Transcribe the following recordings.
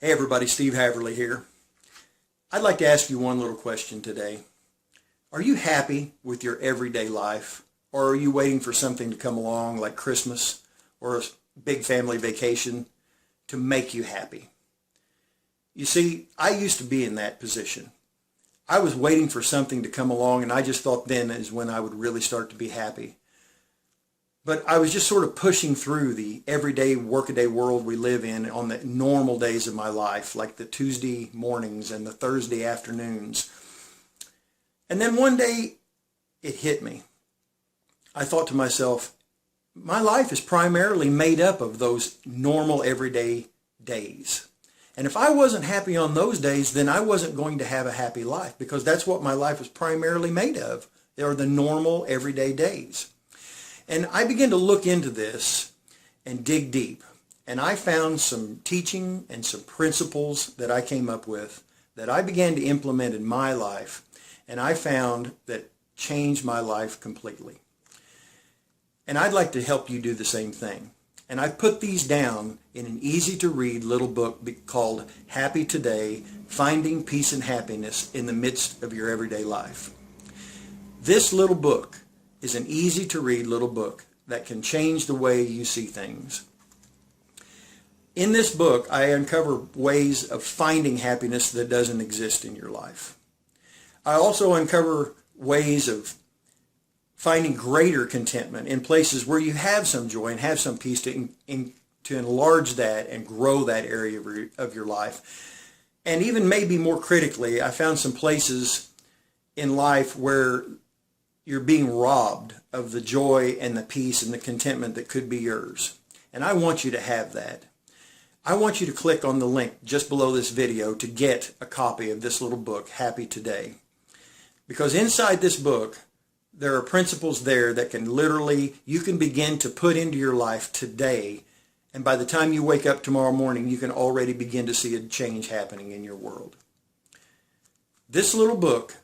Hey everybody, Steve Haverly here. I'd like to ask you one little question today. Are you happy with your everyday life, or are you waiting for something to come along like Christmas or a big family vacation to make you happy? You see, I used to be in that position. I was waiting for something to come along, and I just thought then is when I would really start to be happy. But I was just sort of pushing through the everyday workaday world we live in on the normal days of my life, like the Tuesday mornings and the Thursday afternoons. And then one day it hit me. I thought to myself, my life is primarily made up of those normal everyday days. And if I wasn't happy on those days, then I wasn't going to have a happy life, because that's what my life was primarily made of. They are the normal everyday days. And I began to look into this and dig deep. And I found some teaching and some principles that I came up with that I began to implement in my life. And I found that changed my life completely. And I'd like to help you do the same thing. And I've put these down in an easy to read little book called Happy Today, Finding Peace and Happiness in the Midst of Your Everyday Life. This little book is an easy to read little book that can change the way you see things. In this book, I uncover ways of finding happiness that doesn't exist in your life. I also uncover ways of finding greater contentment in places where you have some joy and have some peace to enlarge that and grow that area of your life. And even maybe more critically, I found some places in life where you're being robbed of the joy and the peace and the contentment that could be yours. And I want you to have that. I want you to click on the link just below this video to get a copy of this little book, Happy Today. Because inside this book, there are principles there that can literally, you can begin to put into your life today. And by the time you wake up tomorrow morning, you can already begin to see a change happening in your world. This little book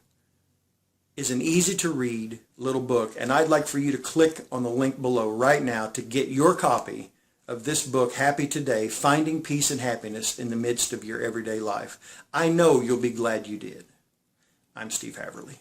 is an easy to read little book, and I'd like for you to click on the link below right now to get your copy of this book, Happy Today, Finding Peace and Happiness in the Midst of Your Everyday Life. I know you'll be glad you did. I'm Steve Haverly.